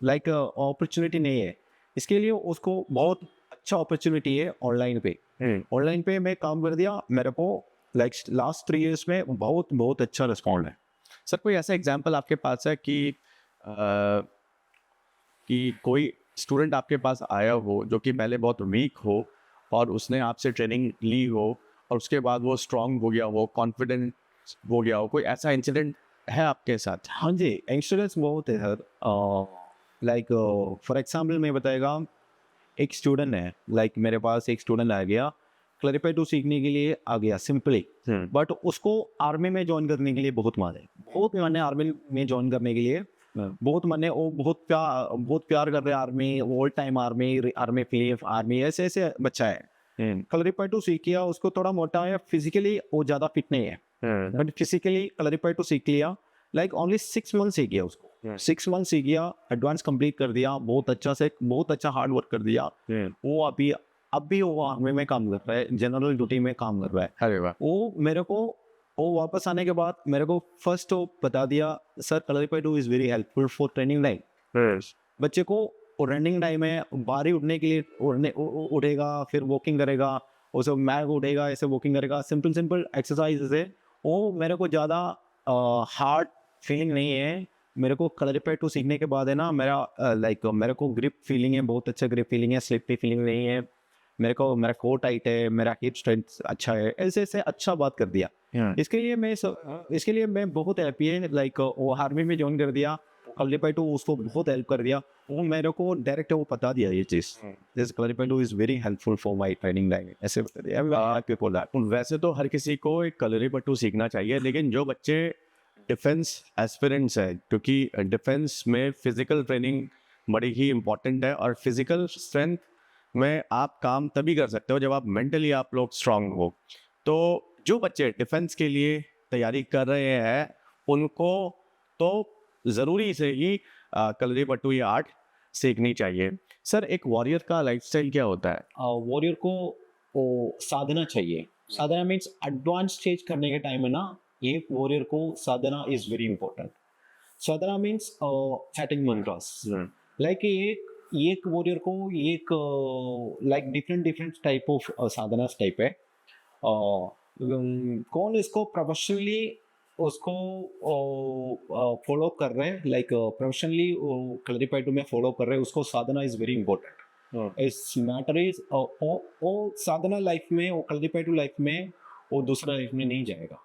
लाइक अपॉर्चुनिटी नहीं है. इसके लिए उसको बहुत अच्छा अपॉर्चुनिटी है ऑनलाइन पे. ऑनलाइन पे मैं काम कर दिया, मेरे को लाइक लास्ट 3 years में बहुत अच्छा रिस्पॉन्ड है. सर कोई ऐसा एग्जांपल आपके पास है कि कोई स्टूडेंट आपके पास आया हो जो कि पहले बहुत वीक हो और उसने आपसे ट्रेनिंग ली हो और उसके बाद वो स्ट्रांग हो गया हो, कॉन्फिडेंट हो गया हो? कोई ऐसा इंसिडेंट है आपके साथ? हाँ जी, इंश्योरेंस बहुत है सर. लाइक फॉर एग्जाम्पल मैं बताएगा, एक स्टूडेंट है, लाइक मेरे पास एक स्टूडेंट आ गया क्लरिपाइटू सीखने के लिए आ गया सिंपली, बट उसको आर्मी में ज्वाइन करने के लिए बहुत मन है आर्मी में ज्वाइन करने के लिए. बहुत मन है, वो बहुत प्यार कर रहे हैं army, all time army Philip army ऐसे बच्चा है. क्लरिपाइटू सीख किया, उसको थोड़ा मोटा है, फिजिकली वो ज़्यादा फिट नहीं है, बट फिजिकली क्लरिपाइटू सीख लिया. लाइक ओनली 6 months सीख गया उसको. 6 months सीख गया, एडवांस कंप्लीट कर दिया, बहुत अच्छा हार्ड वर्क कर दिया. वो अभी वो आर्मी में काम कर रहा है, जनरल ड्यूटी में काम कर रहा है. अरे वाह. वो वापस आने के बाद मेरे को फर्स्ट तो बता दिया, sir Kalaripayattu is very helpful for training life. बच्चे को रनिंग टाइम है, बाहर ही उठने के लिए उठेगा, फिर वॉकिंग करेगा, वो सब मैग उठेगा, ऐसे वॉकिंग करेगा, सिंपल एक्सरसाइज है. वो मेरे को ज़्यादा हार्ड फीलिंग नहीं है. मेरे को क्लरिपाइटू सीखने के बाद है ना, मेरे को ग्रिप फीलिंग है, बहुत अच्छा ग्रिप फीलिंग है, स्लिपरी फीलिंग नहीं है. मेरा कोर टाइट है, मेरा हिप स्ट्रेंथ अच्छा है, ऐसे अच्छा बात कर दिया. इसके लिए मैं बहुत हैप्पी है. लाइक वो आर्मी में ज्वाइन कर दिया, क्लरिपाइटू उसको बहुत हेल्प कर दिया. वो मेरे को डायरेक्ट वो बता दिया ये चीज़, this Kalaripayattu is very helpful for my training life, ऐसे बता दिया. वैसे तो हर किसी को एक क्लरिपाइटू सीखना चाहिए, लेकिन जो बच्चे डिफेंस एस्पिरेंट्स है, क्योंकि डिफेंस में फिजिकल ट्रेनिंग बड़ी ही इम्पोर्टेंट है और फिजिकल स्ट्रेंथ में आप काम तभी कर सकते हो जब आप मेंटली आप लोग स्ट्रांग हो. तो जो बच्चे डिफेंस के लिए तैयारी कर रहे हैं उनको तो ज़रूरी से ही क्लरिपाइटू या आर्ट सीखनी चाहिए. सर एक वॉरियर का लाइफस्टाइल क्या होता है? वॉरियर को वो साधना चाहिए. साधना मीन्स एडवांस स्टेज करने के टाइम में ना, एक वॉरियर को sadhana is very important. Sadhana means chanting mantras. Like एक वॉरियर को एक like different type of sadhana type है. कौन इसको प्रोफेशनली उसको फॉलो कर रहे हैं, लाइक प्रोफेशनली क्लरिपाइटू में फॉलो कर रहे हैं, उसको साधना इज वेरी इंपॉर्टेंट. इस मैटर इज वो साधना लाइफ में, वो क्लरिपाइटू लाइफ में, वो दूसरा लाइफ में नहीं जाएगा.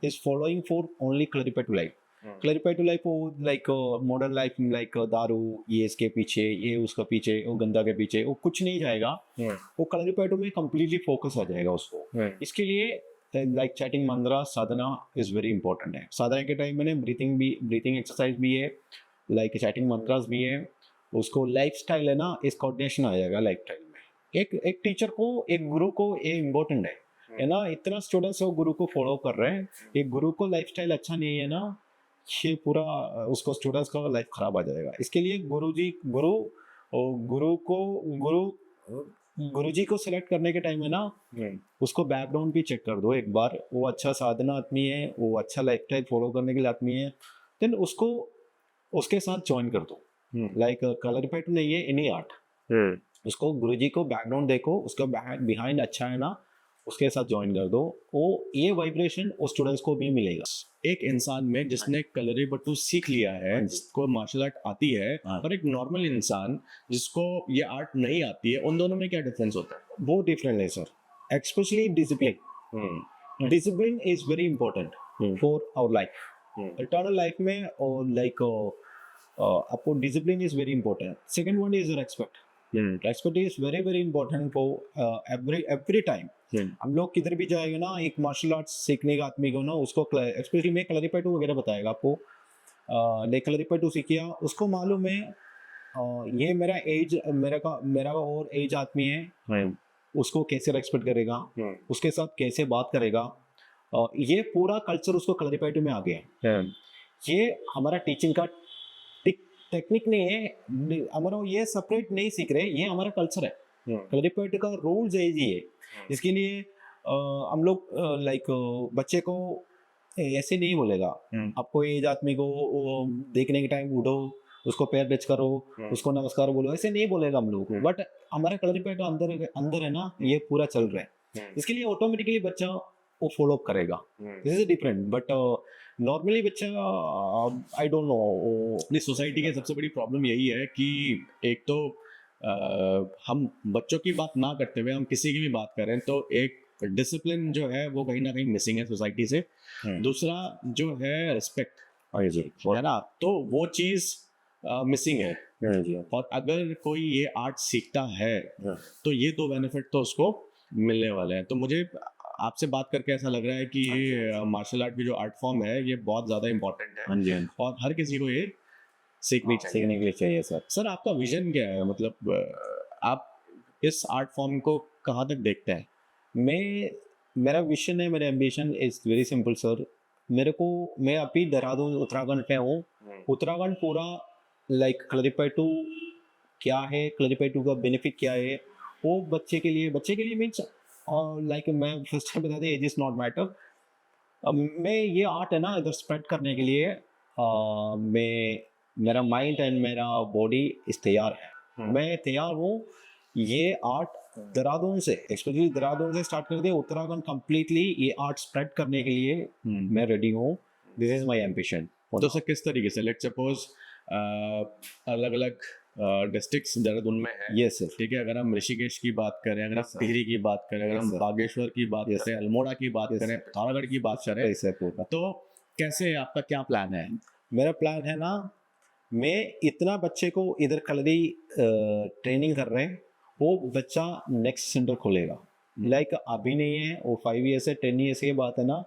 Is following for only Kalaripayattu life. Kalaripayattu life वो लाइक मॉडर्न लाइफ, लाइक दारू, ये इसके पीछे, ये उसका पीछे, वो गंदा के पीछे, वो कुछ नहीं जाएगा. वो क्लरिपाइटू में कंप्लीटली फोकस आ जाएगा उसको. इसके लिए like chatting Mantra Sadhana is very important है. साधना के टाइम में ब्रीथिंग एक्सरसाइज भी है, लाइक चैटिंग मंत्रास भी है. उसको लाइफ स्टाइल है ना, इस कोऑर्डिनेशन आ जाएगा लाइफ स्टाइल में. एक टीचर को, एक गुरु को ये इम्पोर्टेंट है ना. इतना स्टूडेंट्स वो गुरु को फॉलो कर रहे हैं, एक गुरु को लाइफ स्टाइल अच्छा नहीं है ना, ये पूरा उसको स्टूडेंट्स का लाइफ खराब आ जाएगा. इसके लिए गुरुजी को सिलेक्ट करने के टाइम है ना, उसको बैकग्राउंड भी चेक कर दो एक बार. वो अच्छा साधना आदमी है, वो अच्छा लाइफ स्टाइल फॉलो करने के लिए आदमी है, देन उसको उसके साथ ज्वाइन कर दो. लाइक क्लरिपाइटू नहीं है, एनी आर्ट, उसको गुरुजी को बैकग्राउंड देखो, उसका बिहाइंड अच्छा है ना, उसके साथ ज्वाइन कर दो. वो ये वाइब्रेशन उस स्टूडेंट्स को भी मिलेगा. एक इंसान में जिसने कलरीपयट्टू सीख लिया है, जिसको मार्शल आर्ट आती है, हाँ। और एक नॉर्मल इंसान जिसको ये आर्ट नहीं आती है, उन दोनों में क्या डिफरेंस होता है? वो डिफरेंट है sir, especially discipline. Discipline is very important for our life, eternal life में। और लाइक आपको discipline is very important. Second one is respect. Respect is very very important for every time. हम लोग किधर भी जाएंगे ना, एक मार्शल आर्ट्स सीखने का आदमी को ना, उसको एक्सपेशली मैं कलरीपयट्टू वगैरह बताएगा आपको। कलरीपयट्टू सीख किया, उसको मालूम है ये मेरा एज, मेरा और एज आदमी है, उसको कैसे रेस्पेक्ट करेगा, उसके साथ कैसे बात करेगा। ये पूरा कल्चर उसको कलरीपयट्टू में आ गया है। ये हमारा टीचिंग का टेक्निक नहीं है, हमारा ये सेपरेट नहीं सीख रहे, ये हमारा कल्चर है। कलरीपयट्टू का रूल्स है ये। इसके लिए हम लोग लाइक बच्चे को ऐसे नहीं बोलेगा। आपको एज आदमी को देखने के टाइम उठो, उसको पैर टच करो, उसको नमस्कार बोलो, ऐसे नहीं बोलेगा हम लोग को। बट हमारा कलरीपयट्टू अंदर है ना, ये पूरा चल रहा है। इसके लिए ऑटोमेटिकली बच्चा वो फॉलो अप करेगा। This is different. But normally बच्चा आई डोंट नो। अपनी सोसाइटी की सबसे बड़ी प्रॉब्लम यही है कि एक तो हम बच्चों की बात ना करते हुए हम किसी की भी बात करें तो एक डिसिप्लिन जो है वो कहीं ना कहीं मिसिंग है सोसाइटी से। दूसरा जो है रिस्पेक्ट है ना, तो वो चीज़ मिसिंग है। और अगर कोई ये आर्ट सीखता है तो ये दो बेनिफिट तो उसको मिलने वाले हैं। तो मुझे आपसे बात करके ऐसा लग रहा है कि ये मार्शल आर्ट की जो आर्ट फॉर्म है ये बहुत ज़्यादा इम्पोर्टेंट है और हर किसी को ये सीखनी चाहिए। सीखने के लिए चाहिए सर। सर आपका विजन क्या है, मतलब आप इस आर्ट फॉर्म को कहाँ तक देखते हैं? मेरा विजन है, मेरा ambition is very simple sir. मैं अभी देहरादून उत्तराखंड पे हूँ। उत्तराखंड पूरा लाइक कलरीपयट्टू क्या है, कलरीपयट्टू का बेनिफिट क्या है, वो बच्चे के लिए मीन्स लाइक मैं फर्स्ट टाइम बता दें, एज इज नॉट मैटर। मैं ये आर्ट है ना इधर स्प्रेड करने के लिए मेरा माइंड एंड मेरा बॉडी इस तैयार है। मैं तैयार हूँ। ये आर्ट देहरादून से, स्पेशली देहरादून से स्टार्ट कर दिया, उत्तराखंड कंप्लीटली ये आर्ट स्प्रेड करने के लिए मैं रेडी हूँ। This is my ambition. तो सर किस तरीके से, लेट्स सपोज अलग अलग डिस्ट्रिक्ट्स देहरादून में है, यस सर। ठीक है, अगर हम ऋषिकेश की बात करें, अगर हम टिहरी की बात करें, अगर हम बागेश्वर की बात करें, अल्मोड़ा की बात करें, पिथौरागढ़ की बात करें, तो कैसे, आपका क्या प्लान है? मेरा प्लान है ना, मैं इतना बच्चे को इधर कलरी ट्रेनिंग कर रहे हैं, वो बच्चा नेक्स्ट सेंटर खोलेगा। लाइक अभी नहीं है, वो 5 ईयर्स से 10 ईयर्स की बात है ना।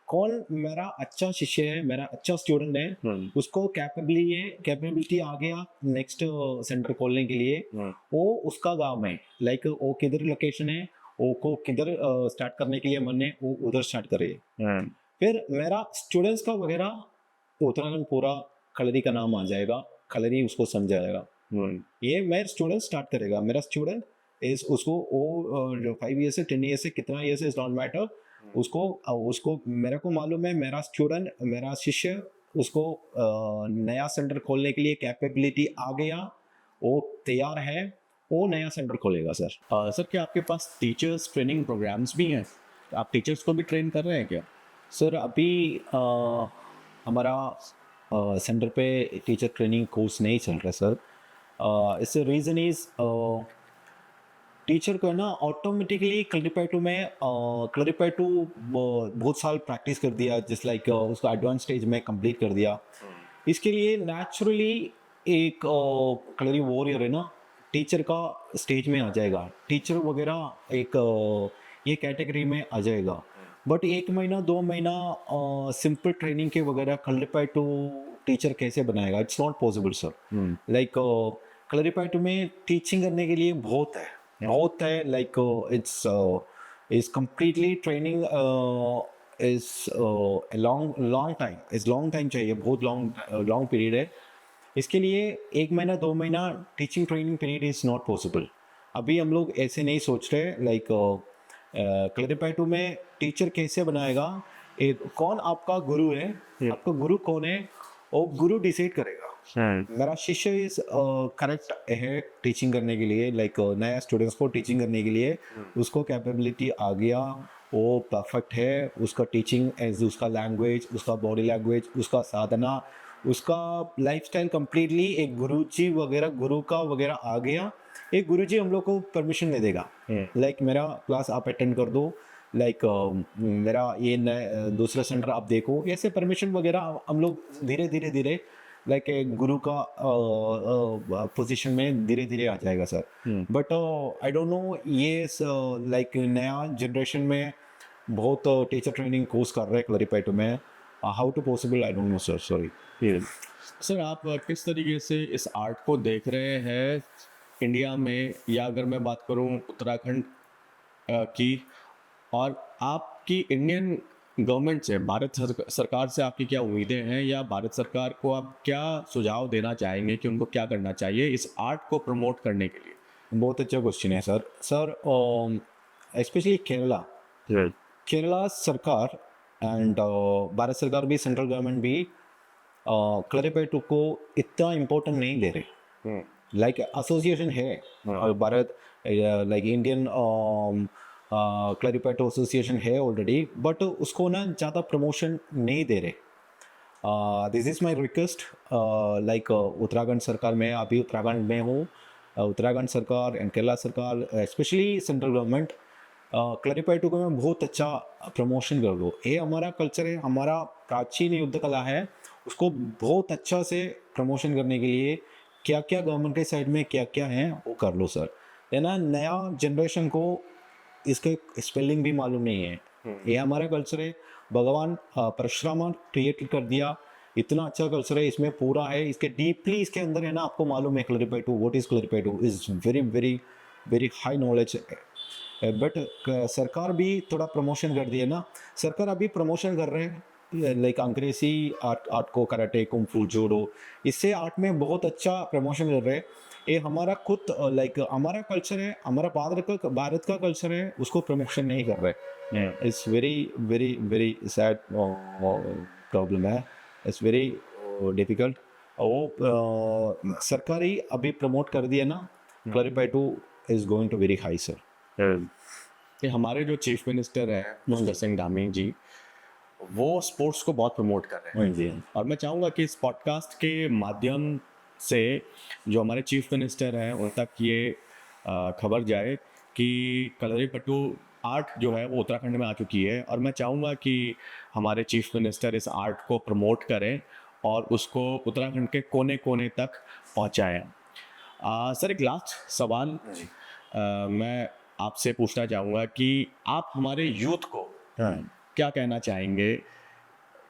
कौन मेरा अच्छा शिष्य है, मेरा अच्छा स्टूडेंट है, उसको कैपेबिलिटी आ गया नेक्स्ट सेंटर खोलने के लिए, वो उसका गांव में लाइक वो किधर लोकेशन है, वो को किधर स्टार्ट करने के लिए मन है, वो उधर स्टार्ट करे। फिर मेरा स्टूडेंट्स का वगैरह उत्तराखंड पूरा कलरी का नाम आ जाएगा, कलरी उसको समझाएगा। ये मेरा स्टूडेंट स्टार्ट करेगा। मेरा स्टूडेंट इस उसको वो जो 5 ईयर से 10 ईयर से कितना ईयर से इज नॉट मैटर, उसको मेरे को मालूम है, मेरा स्टूडेंट, मेरा शिष्य, उसको नया सेंटर खोलने के लिए कैपेबिलिटी आ गया, वो तैयार है, वो नया सेंटर खोलेगा सर। सर क्या आपके पास टीचर्स ट्रेनिंग प्रोग्राम्स भी हैं? आप टीचर्स को भी ट्रेन कर रहे हैं क्या? सर अभी हमारा सेंटर पे टीचर ट्रेनिंग कोर्स नहीं चल रहा सर। इससे रीज़न इज़ टीचर को ना ऑटोमेटिकली कलरीपयट्टू में कलरीपयट्टू बहुत साल प्रैक्टिस कर दिया, जस्ट लाइक उसको एडवांस स्टेज में कंप्लीट कर दिया। इसके लिए नेचुरली एक कलरी वॉरियर है ना, टीचर का स्टेज में आ जाएगा, टीचर वगैरह एक ये कैटेगरी में आ जाएगा। बट 1 महीना 2 महीना सिंपल ट्रेनिंग के वगैरह कलरीपयट्टू टीचर कैसे बनाएगा? It's not possible sir. Like Kalaripayattu में टीचिंग करने के लिए बहुत है, like it's completely training is long time चाहिए, बहुत लॉन्ग पीरियड है। इसके लिए 1 महीना 2 महीना teaching training period is not possible. अभी हम लोग ऐसे नहीं सोच रहे। लाइक कलरीपयट्टू में टीचर कैसे बनाएगा, कौन आपका गुरु है, आपका गुरु कौन है, वो गुरु डिसाइड करेगा। मेरा शिष्य इज करेक्ट है टीचिंग करने के लिए, लाइक नया स्टूडेंट्स को टीचिंग करने के लिए, उसको कैपेबिलिटी आ गया, वो परफेक्ट है। उसका टीचिंग एज उसका लैंग्वेज, उसका बॉडी लैंग्वेज, उसका साधना, उसका लाइफस्टाइल कंप्लीटली एक गुरुजी वगैरह, गुरु का वगैरह आ गया। एक गुरुजी हम लोग को परमिशन नहीं देगा, लाइक मेरा क्लास आप अटेंड कर दो, लाइक मेरा ये दूसरा सेंटर आप देखो, ऐसे परमिशन वगैरह हम लोग धीरे धीरे धीरे लाइक एक गुरु का पोजीशन में धीरे धीरे आ जाएगा sir. But I don't no ये लाइक नया जनरेशन में बहुत टीचर ट्रेनिंग कोर्स कर रहे हैं क्लरीपैटो में। How to possible I don't know sir, sorry. Sir आप किस तरीके से इस आर्ट को देख रहे हैं इंडिया में, या अगर मैं बात करूं उत्तराखंड की, और आपकी इंडियन गवर्नमेंट से, भारत सरकार से आपकी क्या उम्मीदें हैं, या भारत सरकार को आप क्या सुझाव देना चाहेंगे कि उनको क्या करना चाहिए इस आर्ट को प्रमोट करने के लिए? बहुत अच्छा क्वेश्चन है sir. Sir specially Kerala, Kerala सरकार एंड भारत सरकार भी, सेंट्रल गवर्नमेंट भी क्लरीपैटो को इतना इम्पोर्टेंट नहीं दे रहे। लाइक एसोसिएशन है भारत, लाइक इंडियन क्लरीपैटो एसोसिएशन है ऑलरेडी, बट उसको ना ज़्यादा प्रमोशन नहीं दे रहे। This is my request, like Uttarakhand सरकार में, अभी उत्तराखंड में हूँ, उत्तराखंड सरकार एंड केरला सरकार, स्पेशली सेंट्रल गवर्नमेंट, क्लरीपैटो को मैं बहुत अच्छा प्रमोशन कर दो। ये हमारा कल्चर है, हमारा प्राचीन युद्ध कला है, उसको बहुत अच्छा से प्रमोशन करने के लिए क्या क्या गवर्नमेंट के साइड में क्या क्या है वो कर लो सर। है ना, नया जनरेशन को इसके स्पेलिंग भी मालूम नहीं है। ये हमारा कल्चर है, भगवान परशुराम क्रिएट कर दिया, इतना अच्छा कल्चर है, इसमें पूरा है, इसके डीपली इसके अंदर है ना, आपको मालूम है Kalaripayattu, what is Kalaripayattu is very very very high knowledge. But सरकार भी थोड़ा प्रमोशन कर दिया ना, सरकार अभी प्रमोशन कर रहे हैं लाइक अंग्रेजी आर्ट, आर्ट को, कराटे, कुंफू, जूडो, इससे आर्ट में बहुत अच्छा प्रमोशन कर रहे हैं। ये हमारा खुद लाइक हमारा कल्चर है, हमारा भारत का कल्चर है, उसको प्रमोशन नहीं कर रहे। It's very very very sad problem है, इट्स वेरी डिफिकल्ट। वो सरकार ही अभी प्रमोट कर दिया ना, Kalaripayattu is going to very high sir. कि हमारे जो चीफ मिनिस्टर हैं मुस्टर सिंह धामी जी, वो स्पोर्ट्स को बहुत प्रमोट कर रहे हैं। जी और मैं चाहूँगा कि इस पॉडकास्ट के माध्यम से जो हमारे चीफ मिनिस्टर हैं उन तक ये खबर जाए कि कलरीपयट्टू आर्ट जो है वो उत्तराखंड में आ चुकी है, और मैं चाहूँगा कि हमारे चीफ मिनिस्टर इस आर्ट को प्रमोट करें और उसको उत्तराखंड के कोने कोने तक पहुँचाएँ। सर एक लास्ट सवाल मैं आपसे पूछना चाहूँगा कि आप हमारे यूथ को क्या कहना चाहेंगे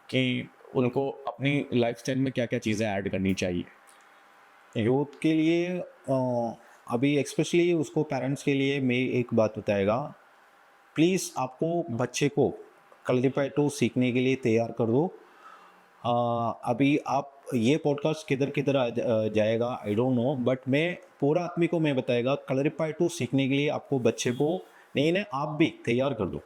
कि उनको अपनी लाइफस्टाइल में क्या क्या चीज़ें ऐड करनी चाहिए? यूथ के लिए अभी एक्सपेशली उसको पेरेंट्स के लिए मैं एक बात बताएगा, प्लीज़ आपको बच्चे को कलरीपयट्टू सीखने के लिए तैयार कर दो। अभी आप ये पॉडकास्ट किधर किधर जाएगा आई डोंट नो, बट मैं पूरा आदमी को मैं बताएगा कलरीपयट्टू सीखने के लिए आपको बच्चे को नहीं नहीं आप भी तैयार कर दो।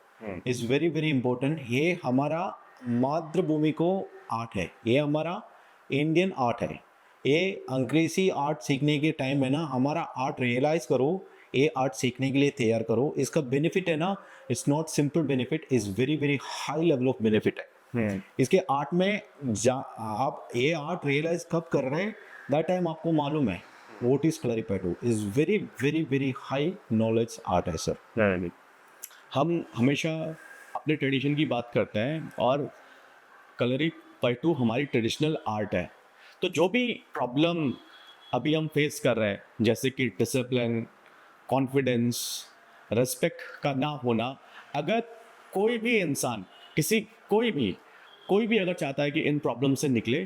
Is very very important. ये हमारा मातृभूमि को आर्ट है, ये हमारा इंडियन आर्ट है। ये अंग्रेजी आर्ट सीखने के टाइम है ना, हमारा आर्ट रियलाइज करो, ये आर्ट सीखने के लिए तैयार करो। इसका बेनिफिट है ना, it's not simple benefit, is very very high level of benefit है। इसके आर्ट में आप ये आर्ट रियलाइज कब कर रहे हैं, दैट टाइम आपको मालूम है what is Kalaripayattu is very very very high knowledge art है सर। हम हमेशा अपने ट्रेडिशन की बात करते हैं और कलरीपयट्टू हमारी ट्रेडिशनल आर्ट है। तो जो भी प्रॉब्लम अभी हम फेस कर रहे हैं, जैसे कि डिसिप्लिन, कॉन्फिडेंस, रेस्पेक्ट का ना होना, अगर कोई भी इंसान, कोई भी अगर चाहता है कि इन प्रॉब्लम से निकले,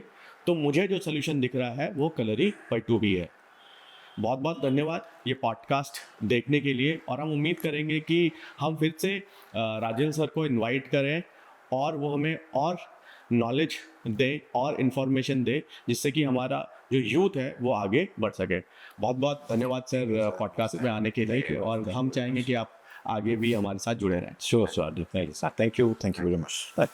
तो मुझे जो सोल्यूशन दिख रहा है वो कलरीपयट्टू भी है। बहुत बहुत धन्यवाद ये पॉडकास्ट देखने के लिए, और हम उम्मीद करेंगे कि हम फिर से राजेंद्र सर को इनवाइट करें और वो हमें और नॉलेज दे और इन्फॉर्मेशन दे, जिससे कि हमारा जो यूथ है वो आगे बढ़ सके। बहुत बहुत धन्यवाद सर पॉडकास्ट में आने के लिए, और हम चाहेंगे कि आप आगे भी हमारे साथ जुड़े रहें। Sure sir, thank you very much.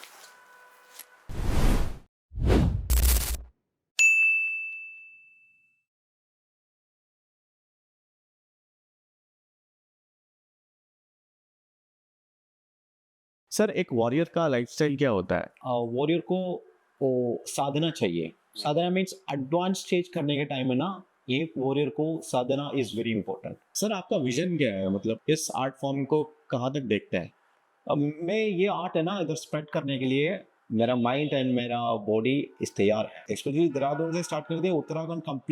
Sir एक वॉरियर का लाइफस्टाइल क्या होता है? वॉरियर को वो साधना चाहिए। साधना मीन्स एडवांस स्टेज करने के टाइम में ना, ये वॉरियर को sadhana is very important. Sir आपका विजन क्या है, मतलब इस आर्ट फॉर्म को कहाँ तक देखते हैं? अब मैं ये आर्ट है ना इधर स्प्रेड करने के लिए मेरा माइंड एंड मेरा बॉडी इस तैयार है। स्पेशली देहरादून से स्टार्ट कर दिया, उत्तराखंड